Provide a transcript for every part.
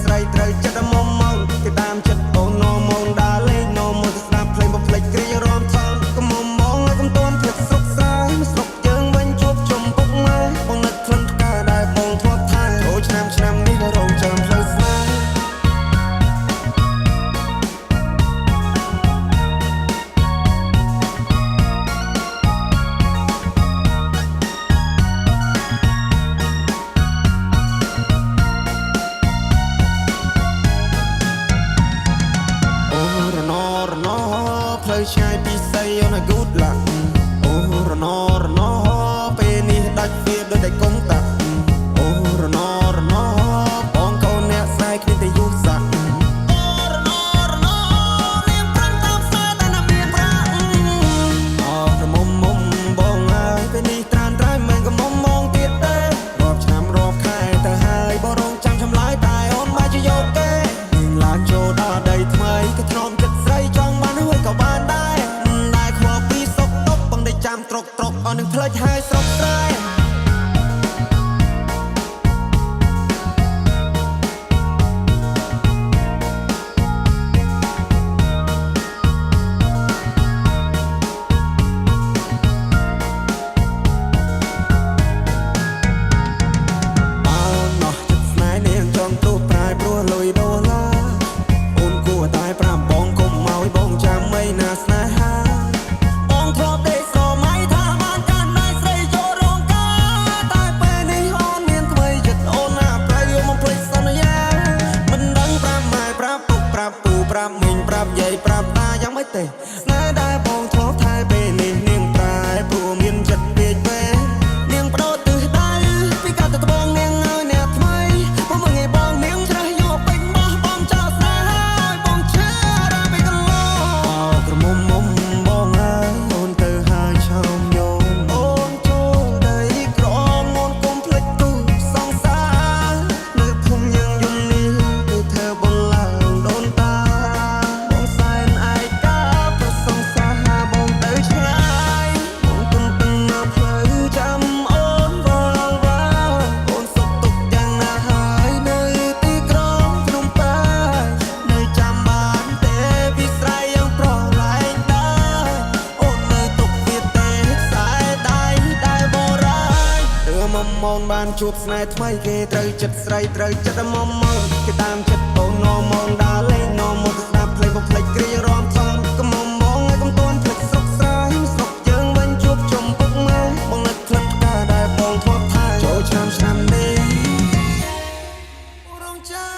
ស្រីត្រូវចិត្តមុំមកគេតាមចិត្តអូននោមងដើរលេងនោមងស្ដាប់ភ្លេងបំភ្លេចគ្រារំថងកុំមុំមកឲ្យកុំទាន់ភ្លេចស្រុកស្រែស្រុកយើងវិញជួបជុំពុកម៉ែបងនឹកក្លិនផ្កាដែលបងធ្លាប់ថែចូលឆ្នាំនេះរងចាំផ្លូវស្នេហ៍ផ្លូវឆ្ងាយពីស័យអូន good luck អូរណពេលនេះដាច់វាដូចតែកុំតាអូរណបងកូនអ្នកស្នេហ៍គ្នាតែយូរសាក់អូរណរៀងប្រាំតាមផ្សារតែណាមានប្រាក់អោរមុំបងអើយពេលនេះត្រានត្រៃមិនក៏មុំមងទៀតទេរាប់ឆ្នាំរាប់ខែទៅហើយបងរងចាំឆ្លើយតែអូនមកជាយកទេនឹងឡើងចូលដល់ដីថ្មីក៏ធ្នមចិត្តស្រីចង់បានហួយក៏បានដែរខ្វល់ពីសុកតុកបងได้ចាំត្រុកអស់នឹងផ្លេចហើយស្រុកស្រែប្រាប់មីងប្រាប់យាយប្រាប់តាយ៉ាងម៉េចទេស្នេហ៍ដែលបងធ្លាប់ថែពេលនេះនាងប្រែព្រោះមានចិត្តពេកពេនាងបដូរទិសដៅពីកាត់ទៅត្បូងនាងឲ្យអ្នកថ្មីមកមើលងាយបងនាងច្រេះយកពេញបោះបងចោលស្នេហ៍ឲ្យបងឈឺរ៉ាពីកន្លងក្រមុំបងអើយអូនទៅហើយឆោមយំអូនចូលដីក្រអូនគុំភ្លេចទូសងសារនៅភូមិយើងយំនេះគឺធ្វើបងឡើងដូនតាមងបានជួបស្នេហ៍ថ្មីគេត្រូវចិត្តស្រីត្រូវចិត្តមុំមកគេតាមចិត្តអូននោមងដើរលេងនោមងស្ដាប់ភ្លេងបំភ្លេចគ្រារំថងកុំមុំមកឲ្យកុំទាន់ភ្លេចស្រុកស្រែស្រុកយើងវិញជួបជុំពុកម៉ែបងនឹកក្លិនផ្កាដែលបងធ្លាប់ថែចូលឆ្នាំនេះរងចាំ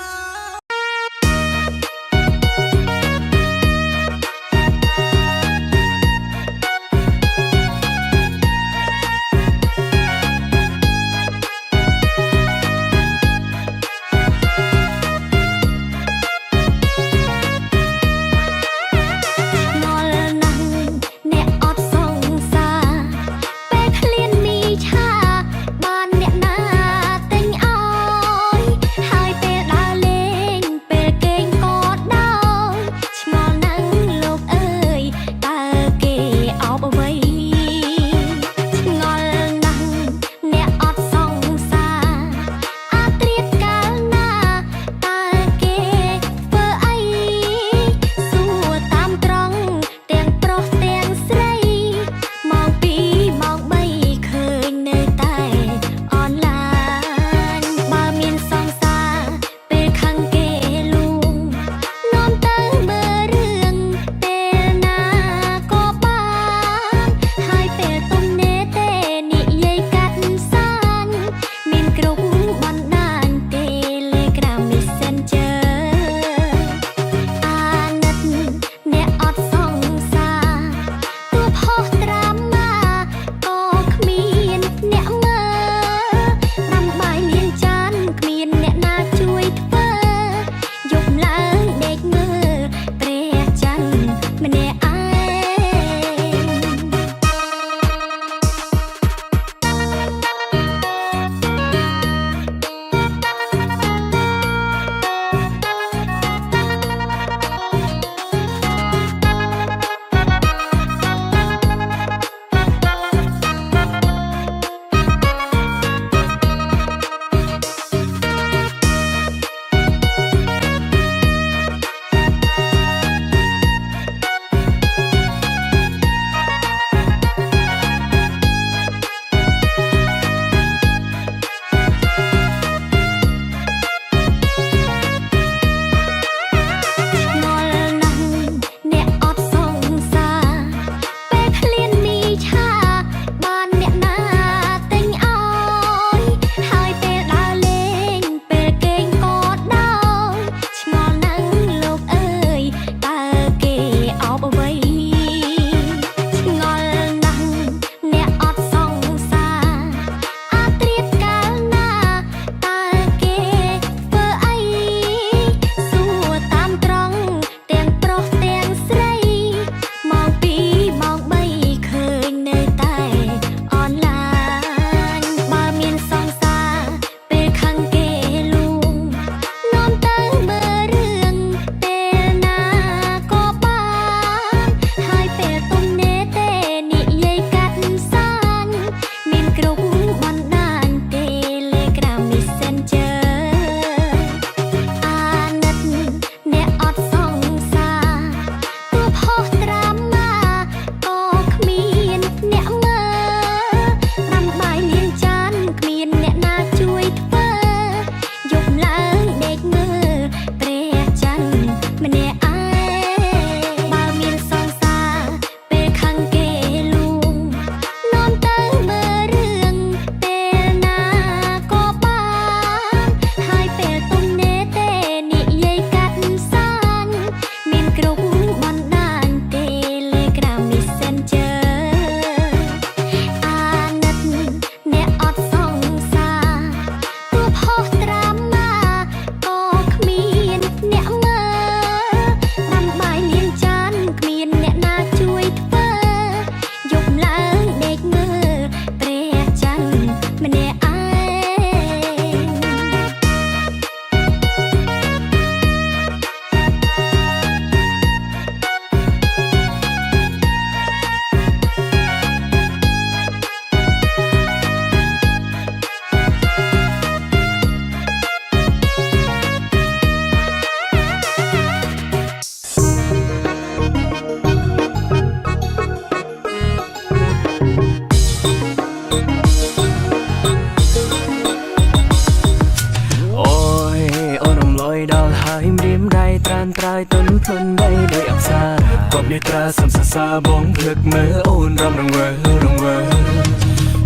ដល់ហើយរៀមរៃត្រានត្រើយទុនភ្លុនដីដោយអប្សារាគប់នេត្រាសំសសាបងភ្លឹកមើលអូនរំរងវើ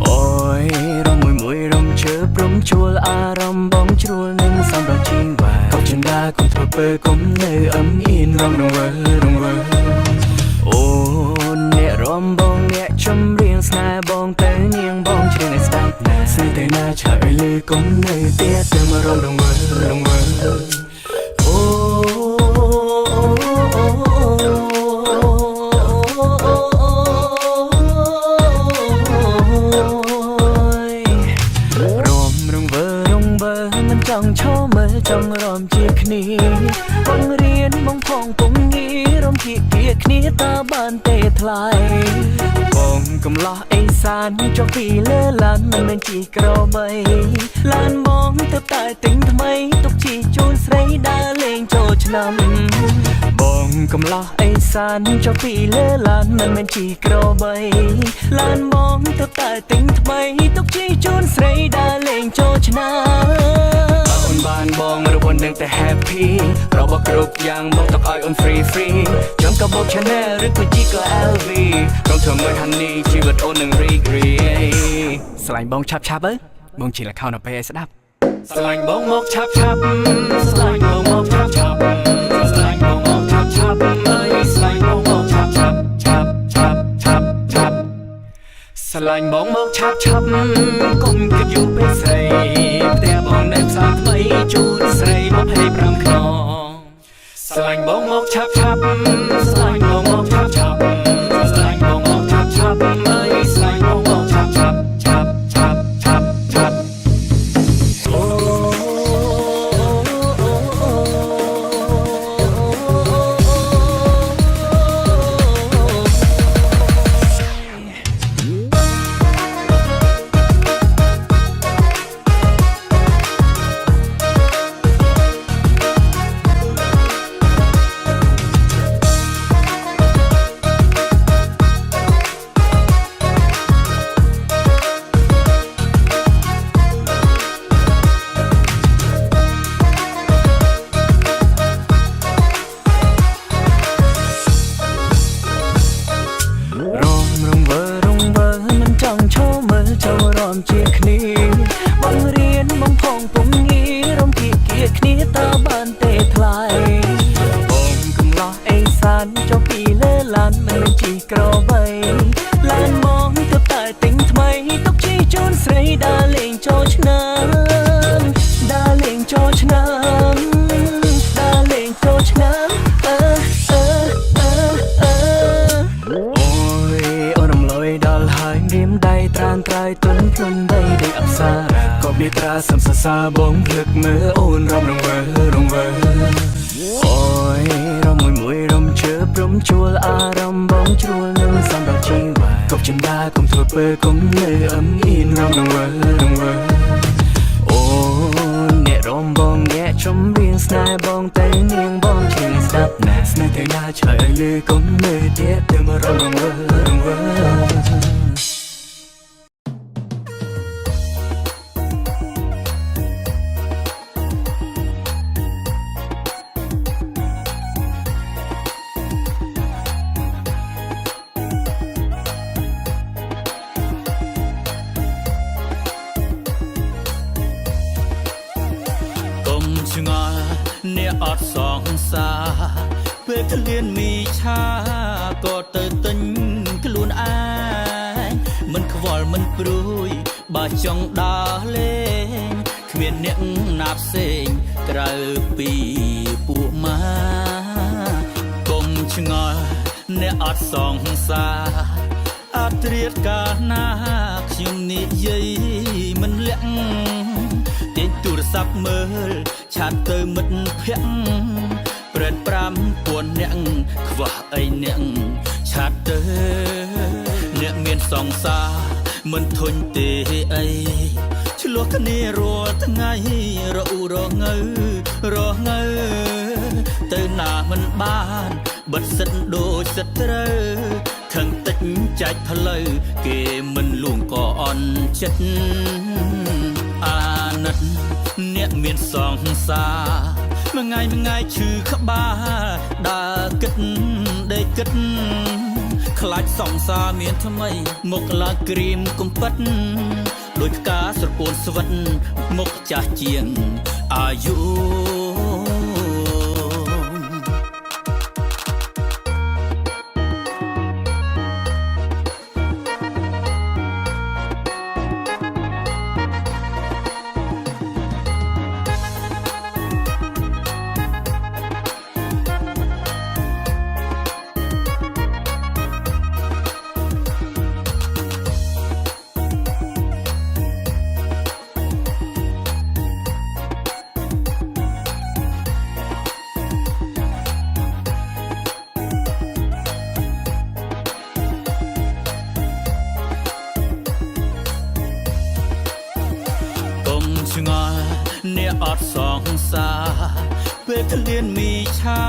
អូយរំមួយរំជើព្រំជួលអារម្មណ៍បងជ្រួលនឹងសំរជីវ៉ាកុំចិនដាកុំធ្វើពើកុំនៅអឹមអ៊ីនរំរងវើអូនអ្នករំបងអ្នកចំរៀងស្នេហ៍បងទៅនាងបងជ្រៀងឲ្យស្ដាប់ណាស្នេហ៍តែណាឆើយលើកុំនៅទៀតទៅមករំរងវើអូមិនចង់ឈរមើលចង់រំជាគ្នាបងរៀនបងផងពុំងាររំជាគ្នាតើបានទេថ្លៃបងកំឡោះអេសានចុះពីលើឡានមិនមែនជីក្របីឡានបងទៅតែទិញថ្មីទុកជីជូនស្រីដើរលេងចូលឆ្នាំបងកំឡោះអេសានចុះពីលើឡានមិនមែនជីក្របីឡានបងទៅតែទិញថ្មីទុកជីជូនស្រីដើរលេងចូលឆ្នាំអូនបានបងរវល់នឹងតែ happy របស់គ្រប់យ៉ាងមកទុកឲ្យអូន free ចាំក៏បុក Chanel ឬក៏ G ក៏ LV កុំធ្វើមើល honey ជីវិតអូននឹងរីករាយស្រឡាញ់បងឆាប់អើបងជាលខោនពេលឲ្យស្ដាប់ស្រឡាញ់បងមកឆាប់ស្រឡាញ់បងមកឆាប់ស្រឡាញ់បងមកឆាប់អើយស្រឡាញ់បងមកឆាប់ស្រឡាញ់បងមកឆាប់កុំគិតយូរពេកស្រីផ្ទះបងនៅផ្សារថ្មីជូនស្រី25ខ្នងស្រឡាញ់បងមកឆាប់ស្រឡាញ់បងមកឆាប់ស្រឡាញ់បងមកឆាប់អើយស្រឡាញ់បងមកឆាប់មិនចង់ឈរមើលចូលរំជាគ្នាបងរៀនបងផងពុំងាររំជាគ្នាតើបានទេថ្លៃបងកំឡោះអេសានចុះពីលើឡានមិនមែនជីក្របីឡានមកទៅតែទិញថ្មីទុកជីជូនស្រីដើរលេងចូលឆ្នាំដើរលេងចូលឆ្នាំរៀមដៃត្រានត្រើយទុនភ្លុនដីដោយអប្សារាគប់នេត្រាសំសសាបងភ្លឹកមើលអូនរំរងវើអូយរំមួយរំជើព្រំជួលអារម្មណ៍បងជ្រួលនឹងសំរជីវ៉ាកុំចិនដាកុំធ្វើពើកុំនៅអឹមអ៊ីនរំរងវើអូអ្នករំបងអ្នកចំរៀងស្នេហ៍បងទៅនាងបងជាស្ដាប់ណាស្នេហ៍តែណាឆើយលើកុំនៅទៀតទៅមករំរងវើឆ្ងល់អ្នកអត់សងសាពេលឃ្លានមីឆាក៏ទៅទិញខ្លួនឯងមិនខ្វល់មិនព្រួយបើចង់ដើរលេងគ្មានអ្នកណាផ្សេងក្រៅពីពួកម៉ាកុំឆ្ងល់អ្នកអត់សងសាអត់ត្រៀតកាលណាខ្ញុំនិយាយមិនលាក់ទាញទូរស័ព្ទមើលឆាតទៅមិត្តភក្តិប្រេត5000អ្នកខ្វះអីអ្នកឆាតទៅអ្នកមានសង្សារមិនធុញទេអីឆ្លោះគ្នារាល់ថ្ងៃរអ៊ូរងើទៅណាមិនបានបិទសិតដូចសិតត្រូវខឹងតិចចែកផ្លូវគេមិនលួងក៏អន់ចិត្តអាណិតអ្នកមានសង្សារ មួយថ្ងៃឈឺក្បាលដើរគិតដេកគិតខ្លាចសង្សារមានថ្មីមកឡើងក្រៀមកំពិតដោយផ្កាស្រពោនស្វិតមកចាស់ជាងអាយុឆ្ងល់អ្នកអត់សងសារពេលឃ្លានមីឆា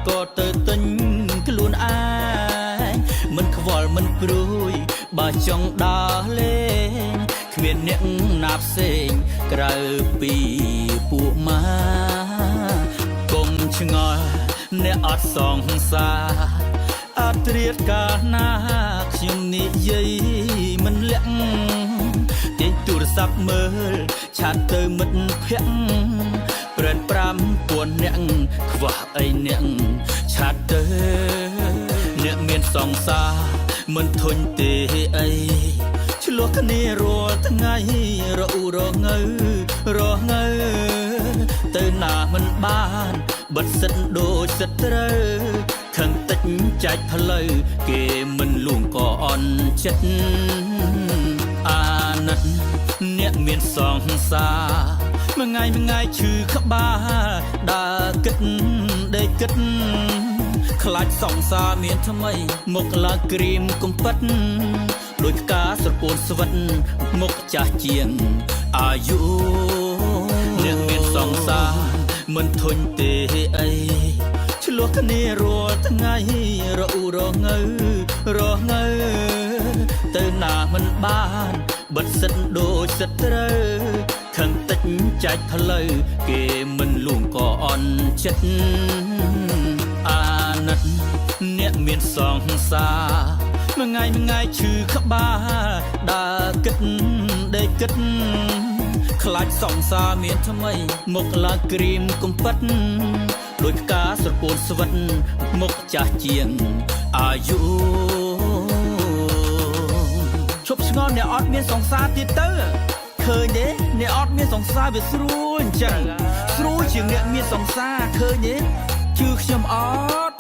ក៏ទៅទិញខ្លួនឯងមិនខ្វល់មិនព្រួយបើចង់ដើរលេងគ្មានអ្នកណាផ្សេងក្រៅពីពួកម៉ាកុំឆ្ងល់អ្នកអត់សងសារអត់ត្រៀតកាលណាខ្ញុំនិយាយមិនលាក់ទាញទូរស័ព្ទមើលឆាតទៅមិត្តភក្តិព្រាន5ពួនអ្នកខ្វះអីអ្នកឆាតទៅអ្នកមានសង្សារមិនធុញទេអីឆ្លោះគ្នារាល់ថ្ងៃរអ៊ូរងើទៅណាមិនបានបិទសិតដូចសិតត្រូវខឹងតិចចែកផ្លូវគេមិនលួងក៏អន់ចិត្តអាណិតអ្នកមានសង្សារមួយថ្ងៃឈឺក្បាលដើរគិតដេកគិតខ្លាចសង្សារមានថ្មីមកឡើងក្រៀមកំពិតដោយផ្កាស្រពោនស្វិតមកចាស់ជាងអាយុអ្នកមានសង្សារមិនធុញទេអីឆ្លោះគ្នារាល់ថ្ងៃរអ៊ូរងើទៅណាមិនបានបិទសិតដូចសិតត្រូវខឹងតិចចែកផ្លូវគេមិនលួងក៏អន់ចិត្តអាណិតអ្នកមានសង្សារមួយថ្ងៃឈឺក្បាលដើរគិតដេកគិតខ្លាចសង្សារមានថ្មីមកឡើងក្រៀមកំពិតដោយផ្កាស្រពោនស្វិតមកចាស់ជាងអាយុឈប់ឆ្ងល់អ្នកអត់មានសង្សារទៀតទៅឃើញទេអ្នកអត់មានសង្សារវាស្រួលអញ្ចឹងស្រួលជាងអ្នកមានសង្សារឃើញទេជឿខ្ញុំអត់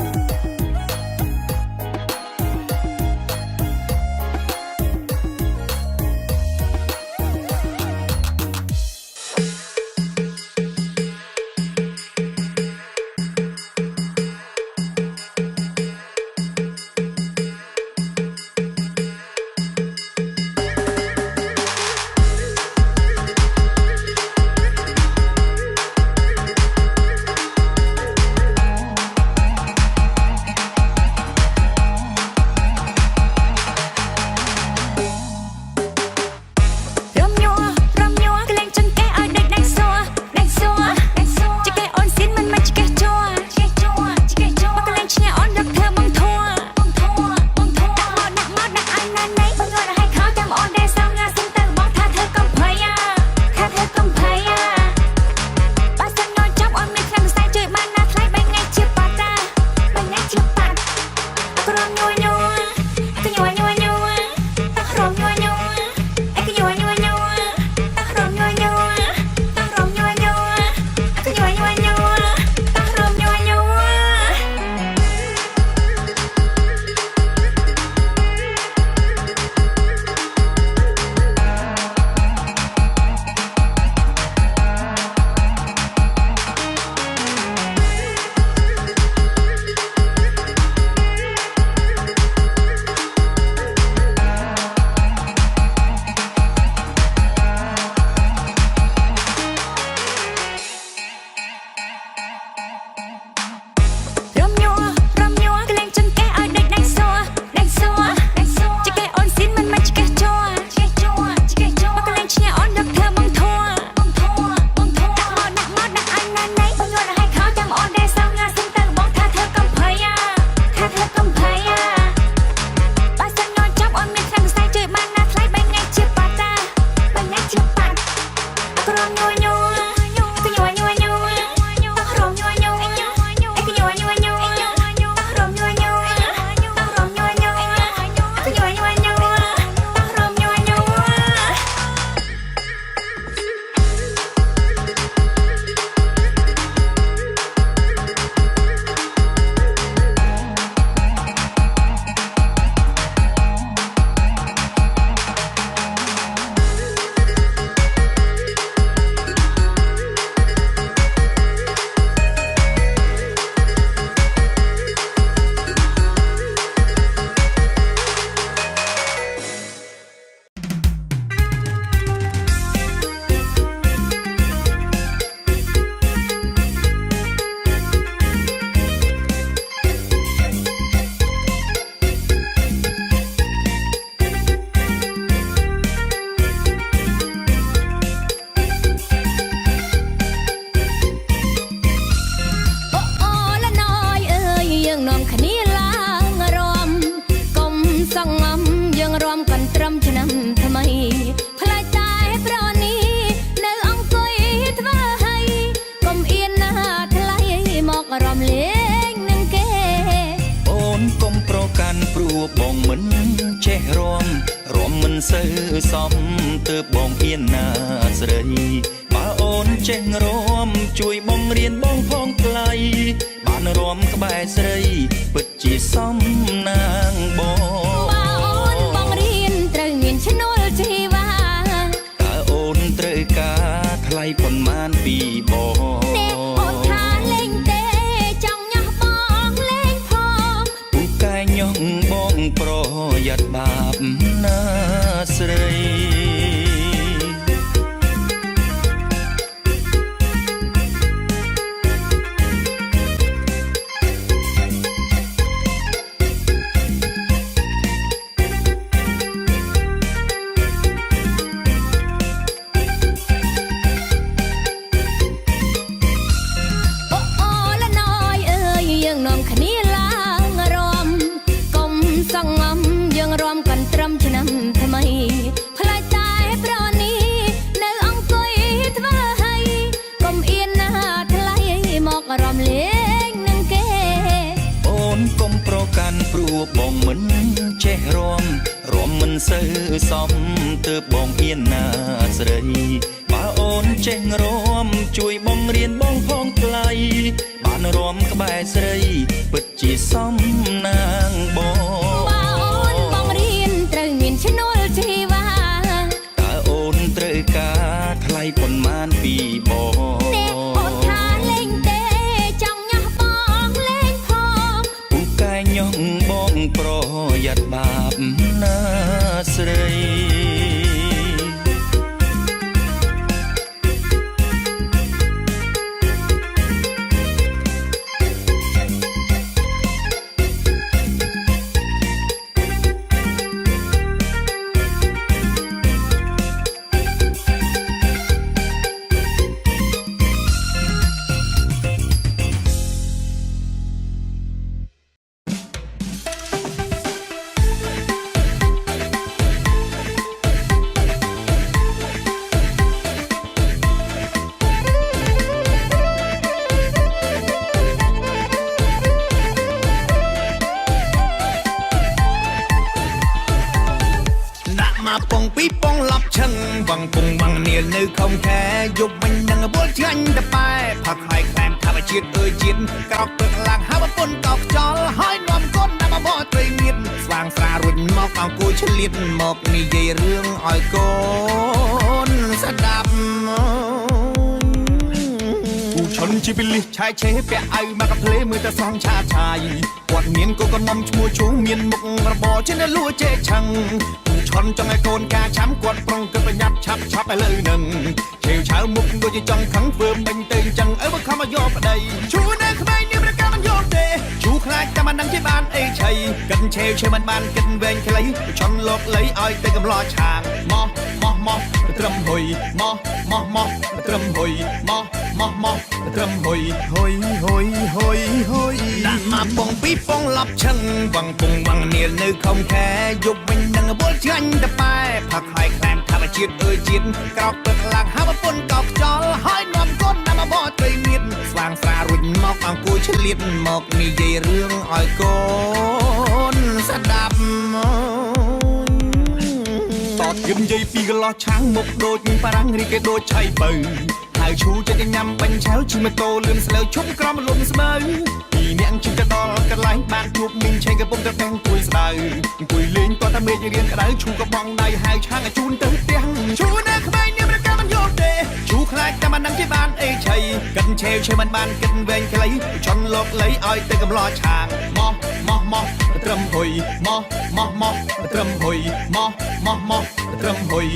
បងមិនចេះរំមិនសូវសមទើបបងហ៊ានណាស្រីបើអូនចេះជួយបងរៀនបងផងថ្លៃបានរំក្បែរស្រីពិតជាសមណាងបងបើអូនបងរៀនត្រូវមានឈ្នួលជីវ៉ាតើអូនត្រូវការថ្លៃប៉ុន្មានពីបងអ្នកអូនថាលេងទេចង់ញ៉ាំបងលេងផងពូកែញ៉ងបងប្រយ័ត្នបាបណាស្រីបងមិនចេះរំមិនសូវសមទើបបងហ៊ានណាស្រីបើអូនចេះជួយបងរៀនបងផងថ្លៃបានរំក្បែរស្រីពិតជាសមណាងបងបើអូនបងរៀនត្រូវមានឈ្នួលជីវ៉ាតើអូនត្រូវការថ្លៃប៉ុន្មានពីបងអ្នកអូនថាលេងទេចង់ញ៉ាំបងលេងផងពូកែញ៉ងបងប្រយ័ត្នបាបណាស្រីពងពីពងឡប់ឈឹងវងពងវងនាលនៅខំខែយប់វិញនឹងបួលឆ្ងាញ់តប៉ែផឹកហើយខ្លាំងថាជាតិអើយជាតិក្រោកទឹកឡើងហើយប្រពន្ធកោខ្យល់ហើយនាំកូនដាក់មកត្រីងៀតស្វាងស្រារុញមកអង្គុយឆ្លៀតមកនិយាយរឿងឲ្យកូនស្ដាប់ឈុនជីវិលិឆាយឆេពាក់អៅមកកាផ្លេមើលតែសងឆាឆាយគាត់មានកូនកនំឈ្មោះឈូមានមុខរបរជាលួចេឆឹងឈុនចង់ឲ្យកូនការឆាំគាត់ប្រុងគិតប្រញាប់ឆាប់ឥឡូវនឹងឆេវឆៅមុខដូចជាចង់ខឹងធ្វើមិញទៅអញ្ចឹងអើបើខំមកយកប្តីឈូនៅក្បែរនេះប្រកាមិនយកទេឈូខ្លាចតែមិនដឹងជាបានអីឆៃកិនឆេវមិនបានកិនវែងខ្លីឈុនលោកលៃឲ្យទៅកំឡោឆាងមកត្រឹមហ៊ុយមកត្រឹមហ៊ុយមកត្រឹមហ៊ុយដាក់មកពងពីពងឡប់ឈឹងវងពងវងនាលនៅខំខែយប់វិញនឹងបួលឆ្ងាញ់តប៉ែផឹកហើយខ្លាំងថាជាតិអើយជាតិក្រោកទឹកឡើងហើយប្រពន្ធកោខ្យល់ហើយនាំកូនដាក់មកត្រីងៀតស្វាងស្រារុញមកអង្គុយឆ្លៀតមកនិយាយរឿងឲ្យកូនស្ដាប់តតយឹមនិយាយពីកន្លោះឆាំងមុខដូចបារាំងរីគេដូចឆៃបើហើយឈូចិត្តញ៉ាំបាញ់ឆៅជិះម៉ូតូលឿនស្លើឈប់ក្រំលំស្បើពីអ្នកជិះទៅដល់កន្លែងបានជួបមីងឆេងកំពុងតែតែងគួយស្ដៅអង្គុយលេងតតែមេឃរៀនក្ដៅឈូក៏បងដៃហៅឆាំងឲ្យជូនទៅផ្ទះឈូនៅក្បែរនេះប្រកាមិនយកទេឈូខ្លាចតែមិនដឹងជាបានអីឆៃកិនឆេវឆេមិនបានកិនវែងខ្លីជន់លោកលៃឲ្យទៅកំឡោឆាងមកត្រឹមហ៊ុយមកត្រឹមហ៊ុយមកត្រឹមហ៊ុយ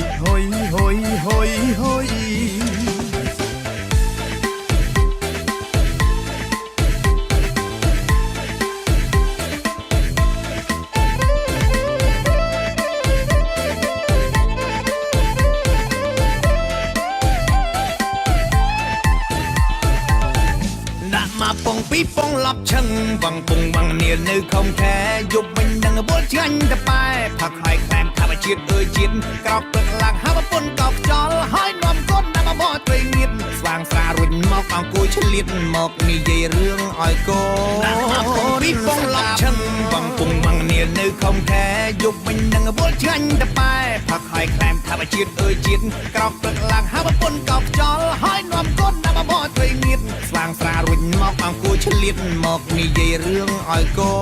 ពងពីពងឡប់ឈឹងវងពងវងនាលនៅខំខែយប់វិញនឹងបួលឆ្ងាញ់តប៉ែផឹកហើយខ្លាំងថាជាតិអើយជាតិក្រោកទឹកឡើងហើយប្រពន្ធកោខ្យល់ហើយនាំកូនដាក់មក បោត្រីងៀតស្វាងស្រារុញមកអង្គុយឆ្លៀតមកនិយាយរឿងឲ្យកូនពីបងឡប់ឈឹងបងពុងម៉ងនានៅខំខែយប់មិញនឹងវល់ឆ្ងាញ់តប៉ែផឹកហើយខ្លែមថាបជាតិអើយជាតិក្រោកព្រឹកឡើងហៅប្រពន្ធកោកខ្យល់ហើយនាំកូនដាក់បោត្រីងៀតស្វាងស្រារុញមកអង្គុយឆ្លៀតមកនិយាយរឿងឲ្យកូ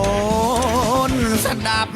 នស្ដាប់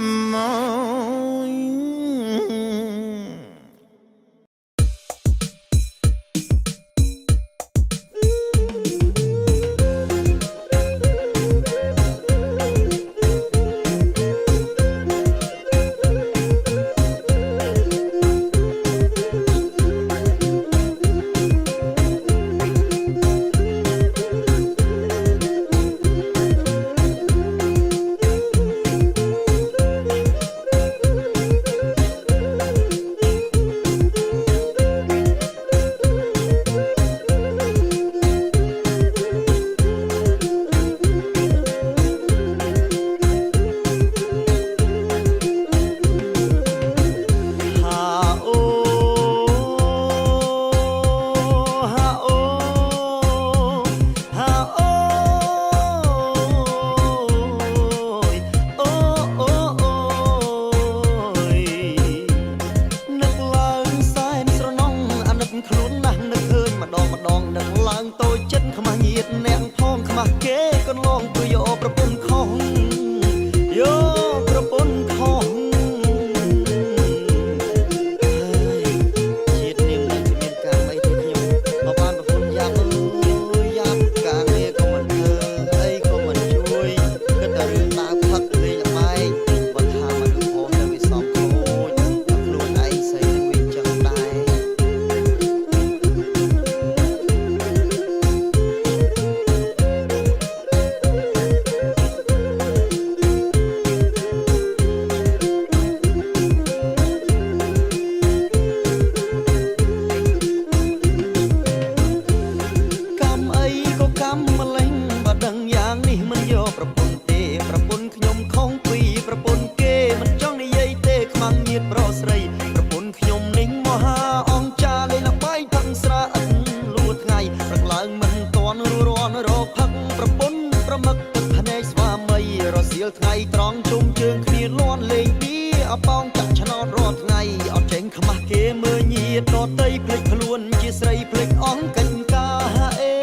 ថ្ងៃត្រង់ជុំជើងគ្នាលាន់លេងបៀអប៉ោងចាក់ឆ្នោតរាល់ថ្ងៃអត់ចេញខ្មាស់គេមើលញាតដតីភ្លេចខ្លួនជាស្រីភ្លេចអង្គកិច្ចការអេ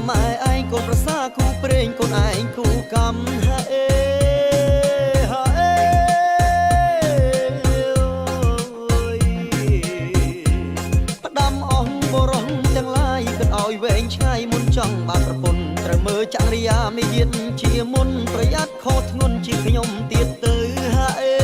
ម៉ែឯងកូនប្រសាគូព្រេងកូនឯងគូកម្មហាអេហាអេផ្ដាំអស់បរោះទាំងឡាយគិតឲ្យវែងឆ្ងាយមុនចង់បានប្រពន្ធត្រូវមើលចរិយាមេយាទជាមុនប្រយ័ត្នខុសធ្ងន់ជាខ្ញុំទៀតទៅហាអេ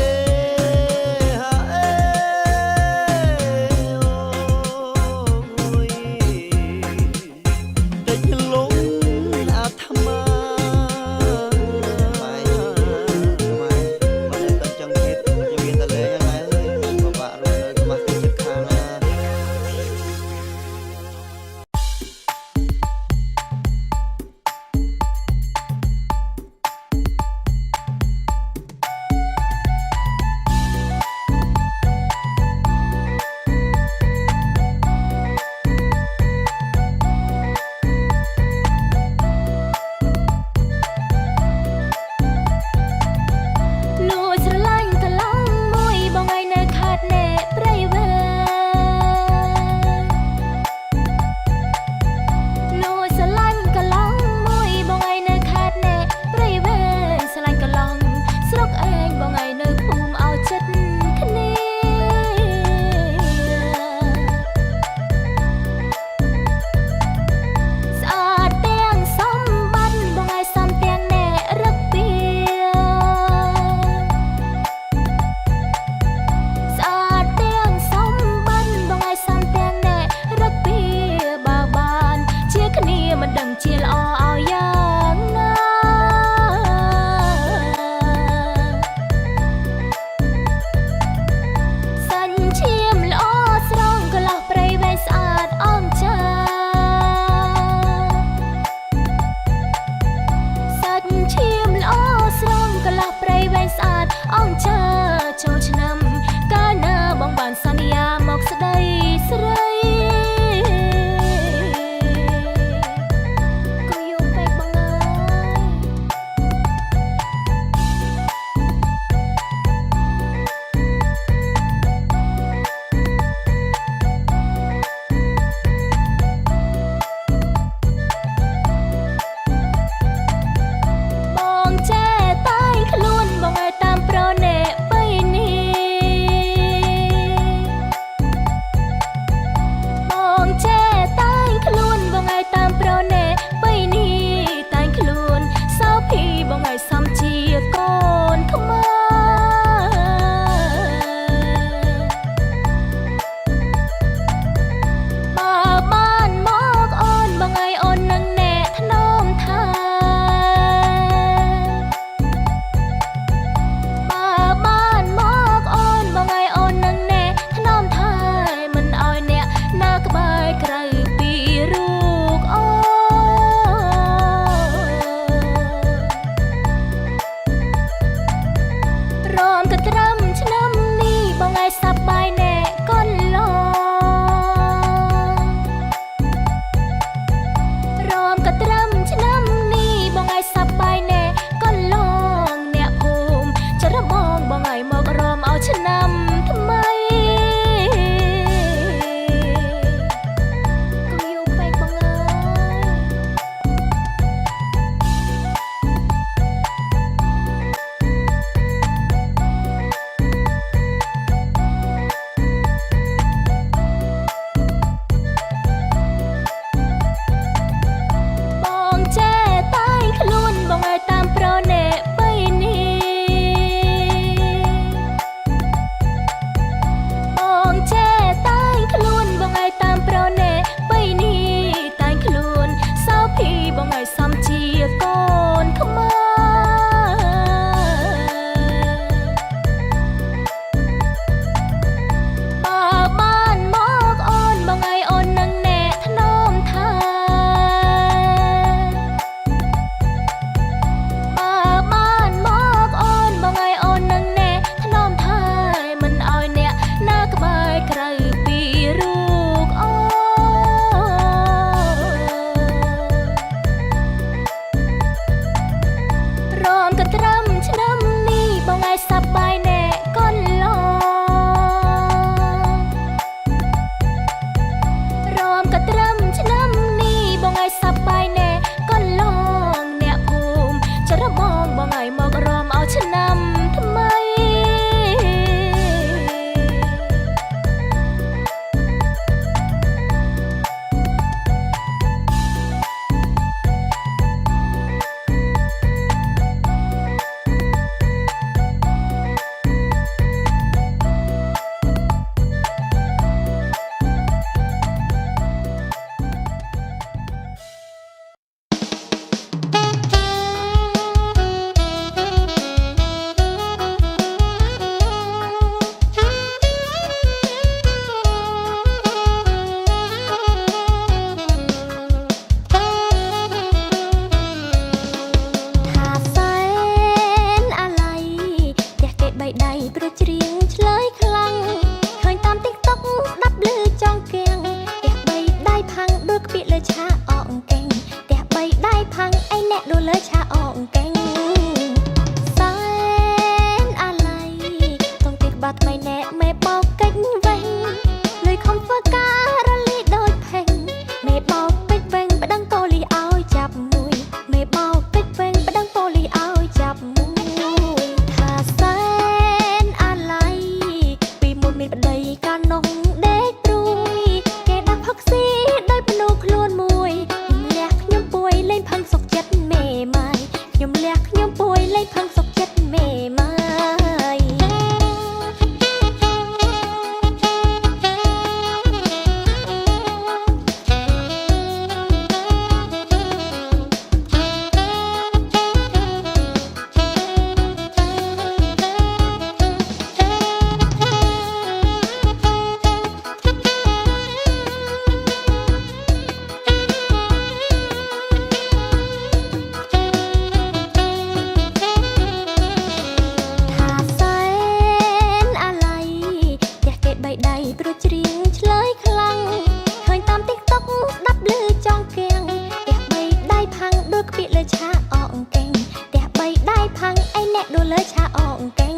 អ្នកដួលលើឆាអងកេង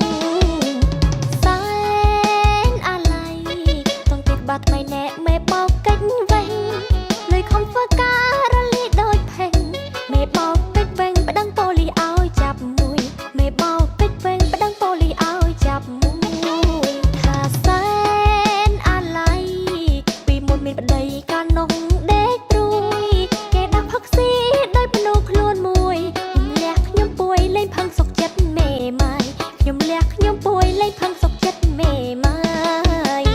សែនអាឡ័យต้องติดបាត់ថ្មីណែមេបោកកិច្ចវិញលុយខំធ្វើការរលីដូចផេងមេបោកកិច្ចវិញបដងប៉ូលីឲ្យចាប់មួយមេបោកកិច្ចវិញបដងប៉ូលីឲ្យចាប់មួយថាសែនអាឡ័យពីមុនមានប្តីកាលនោះដេកព្រួយគេដាក់ផឹកស៊ីដោយភ្នូខ្លួនមួយលះខ្ញុំពួយលេងផឹងសុកចិត្តមេម៉ាយខ្ញុំលះខ្ញុំពួយលេងផឹងសុកចិត្តមេម៉ាយ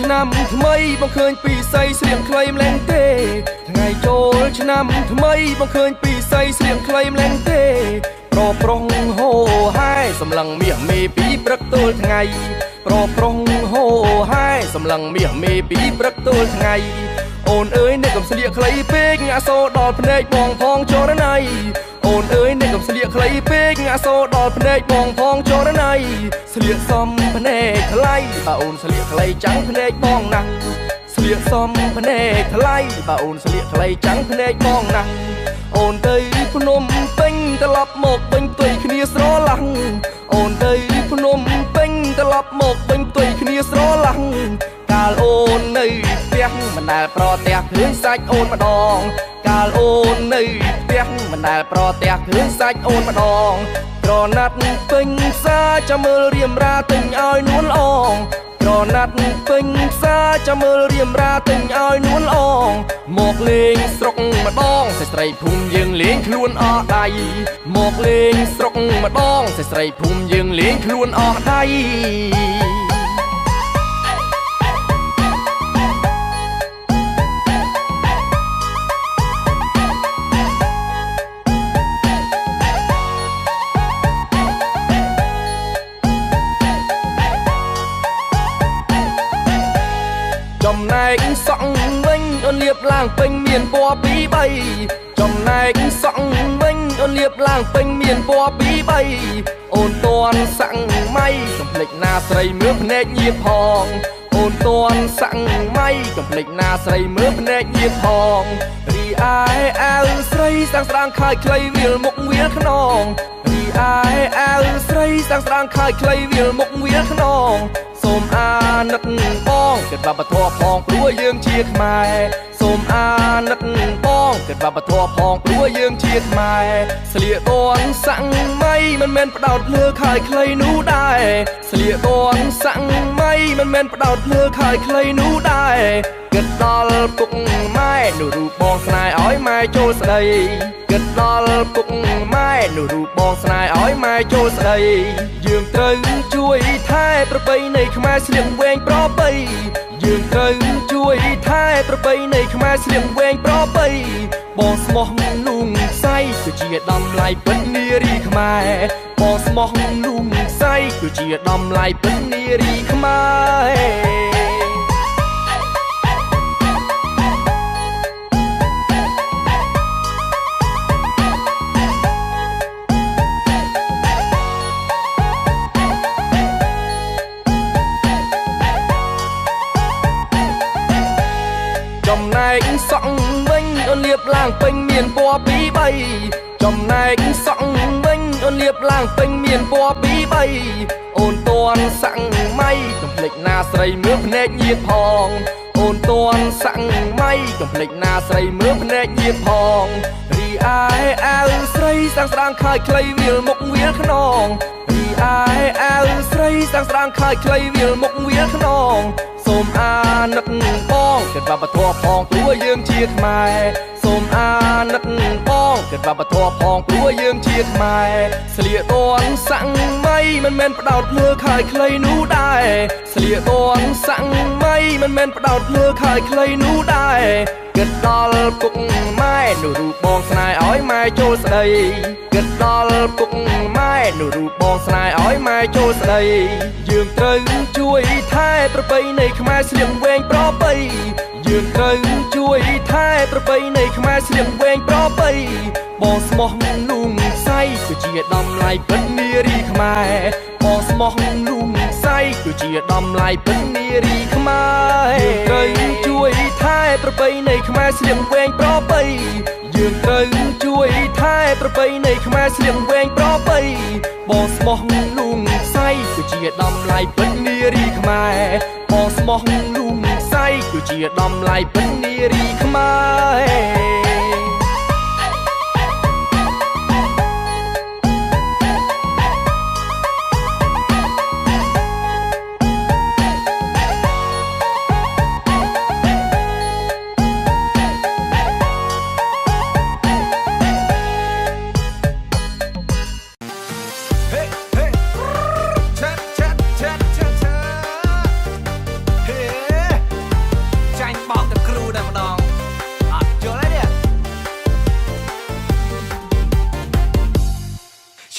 ឆ្នាំថ្មីបងឃើញពីស័យស្រៀងខ្លីម្លែងទេថ្ងៃចូលឆ្នាំថ្មីបងឃើញពីស័យស្រៀងខ្លីម្លែងទេប្រប្រុងហូហែសម្លឹងមាសមេពីព្រឹកទល់ថ្ងៃប្រប្រុងហូហែសម្លឹងមាសមេពីព្រឹកទល់ថ្ងៃអូនអើយអ្នកកំស្លៀកខ្លីពេកអាសូរដល់ភ្នែកបងផងចរណៃអូនអើយអ្នកកំស្លៀកខ្លីពេកអាសូរដល់ភ្នែកបងផងចរណៃស្លៀកសំភ្នែកថ្លៃបើអូនស្លៀកខ្លីចាំងភ្នែកបងណាស់ស្លៀកសំភ្នែកថ្លៃបើអូនស្លៀកខ្លីចាំងភ្នែកបងណាស់អូនទៅភ្នំពេញត្រឡប់មកពេញផ្ទុយគ្នាស្រឡះអូនទៅភ្នំពេញត្រឡប់មកពេញផ្ទុយគ្នាស្រឡះកាលអូននៅផ្ទះមិនដែលប្រទះឃើញសាច់អូនម្ដងកាលអូននៅផ្ទះមិនដែលប្រទះឃើញសាច់អូនម្ដងក្រណាត់ពេញផ្សារចាំមើលរៀមរាទិញឲ្យនួនអងក្រណាត់ពេញផ្សារចាំមើលរៀមរាទិញឲ្យនួនអងមកលេងស្រុកម្ដងស្រីភូមិយើងលេងខ្លួនអស់ដៃមកលេងស្រុកម្ដងស្រីភូមិយើងលេងខ្លួនអស់ដៃចំណែកសក់វិញអូនលាបឡើងពេញមានពណ៌ពីរបីចំណែកសក់វិញអូនលាបឡើងពេញមានពណ៌ពីរបីអូនតន់សាំងម៉ៃកំភ្លេចណាស្រីមើលភ្នែកញៀតផងអូនតន់សាំងម៉ៃកំភ្លេចណាស្រីមើលភ្នែកញៀតផងរីឯអាវស្រីស្ដាងស្ដាងខើចខ្លីវាលមុខវាលខ្នងរីឯអាវស្រីស្ដាងស្ដាងខើចខ្លីវាលមុខវាលខ្នងសូមអាណិតបងគិតវប្បធម៌ផងព្រោះយើងជាខ្មែរសូមអាណិតបងគិតវប្បធម៌ផងព្រោះយើងជាខ្មែរស្លៀកតន់សាំងម៉ៃមិនមែនផ្ដោតលើខើចខ្លីនោះដែរស្លៀកតន់សាំងម៉ៃមិនមែនផ្ដោតលើខើចខ្លីនោះដែរគិតដល់ពុកម៉ែនោះរូបបងស្នេហ៍ឲ្យម៉ែចូលស្ដីគិតដល់ពុកម៉ែនោះរូបបងស្នេហ៍ឲ្យម៉ែចូលស្ដីយើងត្រូវជួយថែប្រពៃណីខ្មែរស្លៀកវែងប្រពៃយើងត្រូវជួយថែប្រពៃណីខ្មែរស្លៀកវែងប្រពៃបងស្មោះលូងសៃគឺជាតម្លៃពិតនារីខ្មែរបងស្មោះលូងសៃគឺជាតម្លៃពិតនារីខ្មែរចំណែកសក់វិញអូនលាបឡើងពេញមានពណ៌ពីរបីចំណែកសក់វិញអូនលាបឡើងពេញមានពណ៌ពីរបីអូនតន់សាំងម៉ៃកំភ្លេចណាស្រីមើលភ្នែកញៀតផងអូនតន់សាំងម៉ៃកំភ្លេចណាស្រីមើលភ្នែកញៀតផងរីឯអាវស្រីស្ដាងស្ដាងខើចខ្លីវាលមុខវាលខ្នងរីឯអាវស្រីស្ដាងស្ដាងខើចខ្លីវាលមុខវាលខ្នងសូមអាណិតបងគ គិតវប្បធម៌ផងព្រោះយើងជាខ្មែរសូមអាណិតបងគិតវប្បធម៌ផងព្រោះយើងជាខ្មែរស្លៀកតនសាំងមៃមិនមែនផ្ដោតលើខើយខ្លីនោះដែរស្លៀកតនសាំងមៃមិនមែនផ្ដោតលើខើយខ្លីនោះដែរគិតដល់ពុកម៉ែនោះរូបបងស្នេហ៍ឲ្យម៉ែចូលស្ដីគិតដល់ពុកម៉ែនោះរូបបងស្នេហ៍ឲ្យម៉ែចូលស្ដីយើងត្រូវជួយថែប្រពៃណីខ្មែរស្លៀកវែងប្រពៃយើងត្រូវជួយថែប្រពៃណីខ្មែរស្លៀកវែងប្រពៃបងស្មោះលូងសៃគឺជាតម្លៃពិតនារីខ្មែរបងស្មោះលូងសៃគឺជាតម្លៃពិតនារីខ្មែរត្រូវជួយថែប្រពៃណីខ្មែរស្លៀកវែងប្រពៃយើងត្រូវជួយថែប្រពៃណីខ្មែរស្លៀកវែងប្រពៃបងស្មោះលូងសៃគឺជាតម្លៃពិតនារីខ្មែរបងស្មោះលូងសៃគឺជាតម្លៃពិតនារីខ្មែរ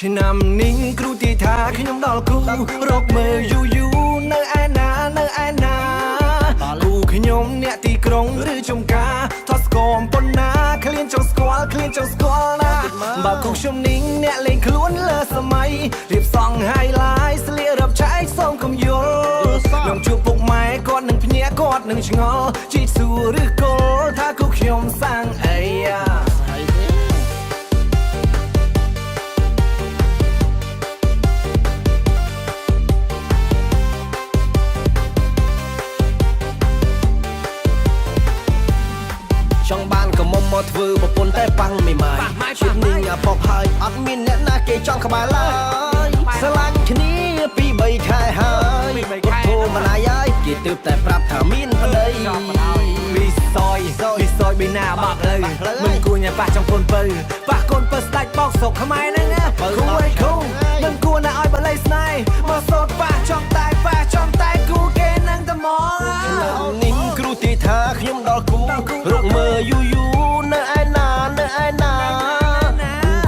ឆ្នាំនេះគ្រូទីថាខ្ញុំដល់គ្រូរកមើលយូរយូរនៅឯណានៅឯណាគ្រូខ្ញុំអ្នកទីក្រុងឬចំការថតស្គមប៉ុណ្ណាឃ្លានចង់ស្គាល់ឃ្លានចង់ស្គាល់ណាបើគ្រូខ្ញុំនេះអ្នកលេងខ្លួនលើសម័យរៀបសង់ហាយឡាយស្លៀករឹបឆែកសូមកុំយល់ខ្ញុំជួបពុកម៉ែគាត់នឹងភ្ញាក់គាត់នឹងឆ្ងល់ជីកសួរឬគល់ថាគ្រូខ្ញុំសាំងអីចង់បានក៏មកធ្វើប្រពន្ធតែប៉ាំងមិនម៉ាយជាតិនេះអាផកហើយអត់មានអ្នកណាគេចង់ក្បែរឡើយស្រឡាញ់គ្នាពី3ខែហើយពុទ្ធោមណាយហើយគេទើបតែប្រាប់ថាមានប្តីពីសយប៊ីណាបាក់លើមិនគួរញ៉ាប៉ះចំកូនពៅប៉ះកូនពៅស្ដាច់បោកសុកខ្មែរហ្នឹងណាគូអីគូមិនគួរណាឲ្យបល័យស្នេហ៍មកសោតប៉ះចំតែគូគេនឹងតែមកនេះគ្រូទីថាខ្ញុំដល់គូរកមើលយូរនៅឯណា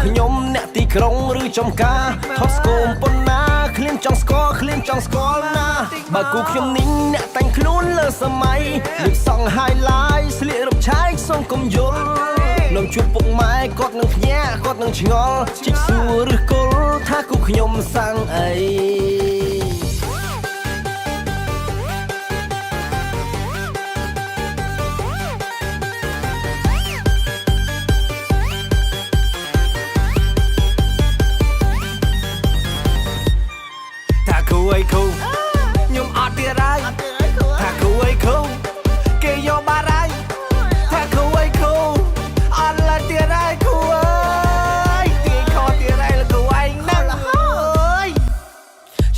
ខ្ញុំអ្នកទីក្រុងឬចំការថតស្គមប៉ុណ្ណាឃ្លានចង់ស្គាល់ណាបើគូខ្ញុំនេះអ្នកតែងខ្លួនលើសម័យលឹកសង់ហាយឡាយស្លៀករំឆែកសូមកុំយល់នឹងជួបពុកម៉ែគាត់នឹងភ្ញាក់គាត់នឹងឆ្ងល់ជីកសួរឬគល់ថាគូខ្ញុំសាំងអីខ្ញុំអត់ទៀតហើយថាគូអីគូគេយកបាត់ហើយថាគូអីគូអត់ឡើយទៀតហើយគូអើយទីខទៀតហើយគូឯងណាស់ហើយ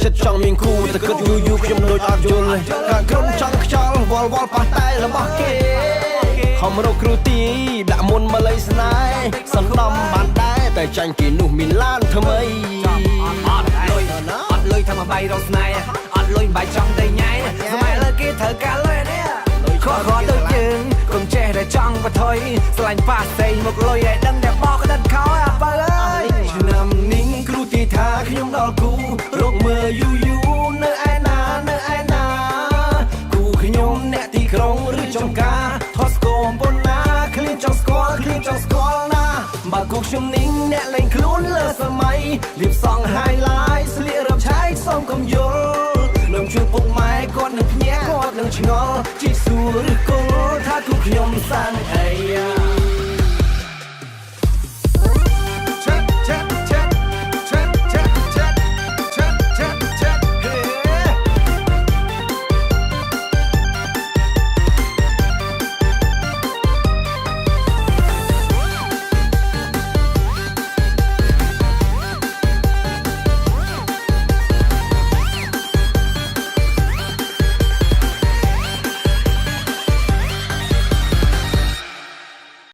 ចិត្តចង់មានគូតែគិតយូរខ្ញុំដូចអត់យល់កាក្រុមចង់ខ្យល់វល់ប៉ះតែរបស់គេខំរកគ្រូទីដាក់មុនមកលៃស្នេហ៍សន្តំបានដែរតែចាញ់គេនោះមានឡានថ្មីអត់លុយថាមកបាយរកស្នេហ៍អត់លុយបាយចង់តែញ៉ៃសម័យលើគេត្រូវការលុយនេះខកគាត់ដូចយើងកុំចេះតែចង់បថុយស្លាញ់ប៉ះផ្សេងមកលុយឲ្យដឹងតែបោកក្តិតខោអាបើអើយឆ្នាំនេះគ្រូទីថាខ្ញុំដល់គូរកមើលយូរនៅឯណាគូខ្ញុំអ្នកទីក្រុងឬចំការថតស្គមប៉ុណ្ណាឃ្លានចង់ស្គាល់ណាបើគូខ្ញុំនេះអ្នកលេងខ្លួនលើសម័យរៀបសង់ហាយឡាយស្លៀករឹបឆែកសូមកុំយល់នឹងជួបពុកម៉ែគាត់នឹងភ្ញាក់គាត់នឹងឆ្ងល់ជីកសួរឬគល់ថាគូខ្ញុំសាំងអី